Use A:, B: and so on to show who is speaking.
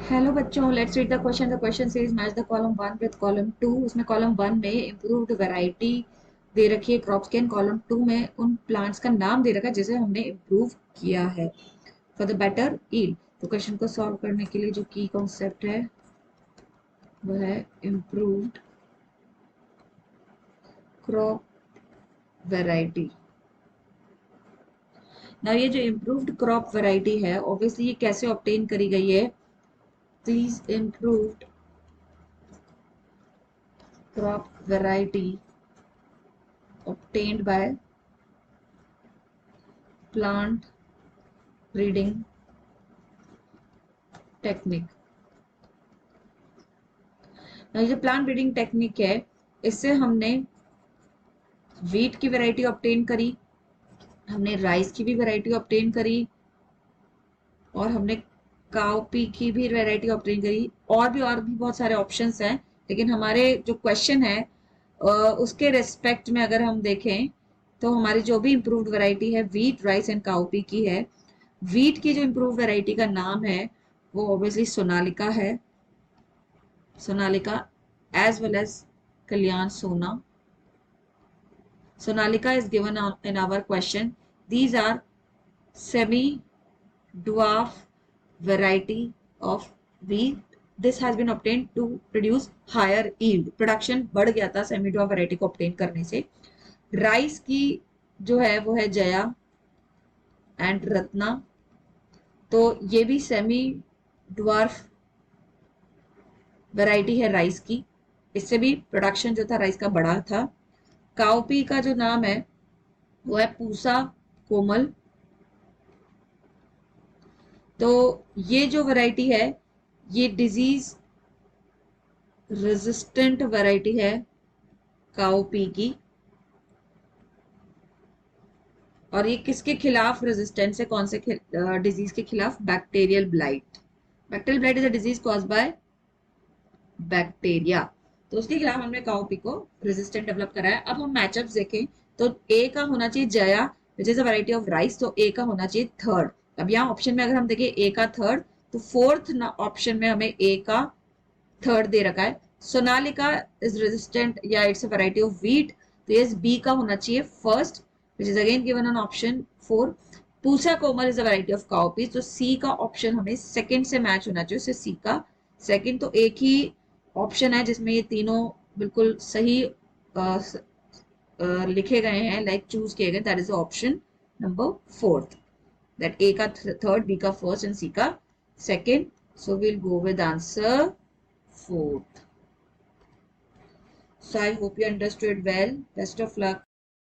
A: Hello बच्चों, let's read the question. The question says match the column 1 with column 2. उसमें column 1 में improved variety दे रखी है crops के, कॉलम 2 में उन प्लांट्स का नाम दे रखा है जिसे हमने इम्प्रूव किया है फॉर द बेटर ईल्ड. तो क्वेश्चन को सॉल्व करने के लिए जो की कॉन्सेप्ट है वो है इम्प्रूव्ड क्रॉप वैरायटी. ना ये जो इम्प्रूव्ड क्रॉप वैरायटी है, ऑब्वियसली ये कैसे ऑब्टेन करी गई है. Please improved crop variety obtained by plant breeding technique. ये जो प्लांट ब्रीडिंग टेक्निक है, इससे हमने वीट की वैरायटी ऑब्टेन करी, हमने राइस की भी वैरायटी ऑब्टेन करी और हमने काउपी की भी वैरायटी ऑब्टेन करी. और भी बहुत सारे ऑप्शंस हैं, लेकिन हमारे जो क्वेश्चन है उसके रेस्पेक्ट में अगर हम देखें तो हमारी जो भी इम्प्रूव्ड वैरायटी है वीट, राइस एंड काउपी की है. वीट की जो इम्प्रूव वैरायटी का नाम है वो ऑब्वियसली सोनालिका है. Sonalika as well as Kalyan Sona. Sonalika is given in our question. These are semi-dwarf variety of wheat. This has been obtained to produce higher yield. Production बढ़ गया था semi-dwarf variety को obtain करने से. राइस की जो है वो है जया एंड रत्ना. तो ये भी सेमी ड्वार्फ वैरायटी है राइस की. इससे भी प्रोडक्शन जो था राइस का बड़ा था. काउपी का जो नाम है वो है पूसा कोमल. तो ये जो वैरायटी है ये डिजीज रेजिस्टेंट वैरायटी है काउपी की. और ये किसके खिलाफ रेजिस्टेंस है, कौन से डिजीज के खिलाफ? Bacterial blight. Bacterial blight is a disease cause by bacteria. तो उसके खिलाफ हमने काउपी को रेजिस्टेंट डेवलप कराया. अब हम मैचअप देखें तो ए का होना चाहिए Jaya which is a variety of rice, तो ए का होना चाहिए थर्ड. अब यहाँ ऑप्शन में अगर हम देखें ए का थर्ड, तो फोर्थ ऑप्शन में हमें ए का थर्ड दे रखा है. सोनालिका इज रेजिस्टेंट या it's a variety of wheat, तो यस बी का होना चाहिए first which is again given on option 4. Pusa Komal is a variety of cowpeas, तो सी का ऑप्शन हमें सेकंड से मैच होना चाहिए, सी का सेकंड. तो एक ही ऑप्शन है जिसमें ये तीनों बिल्कुल सही लिखे गए हैं, लाइक चूज किए गए, that is option number fourth. That A का थर्ड, बी का फर्स्ट एंड सी का second. So will go with answer fourth. So I hope you understood well. Best of luck.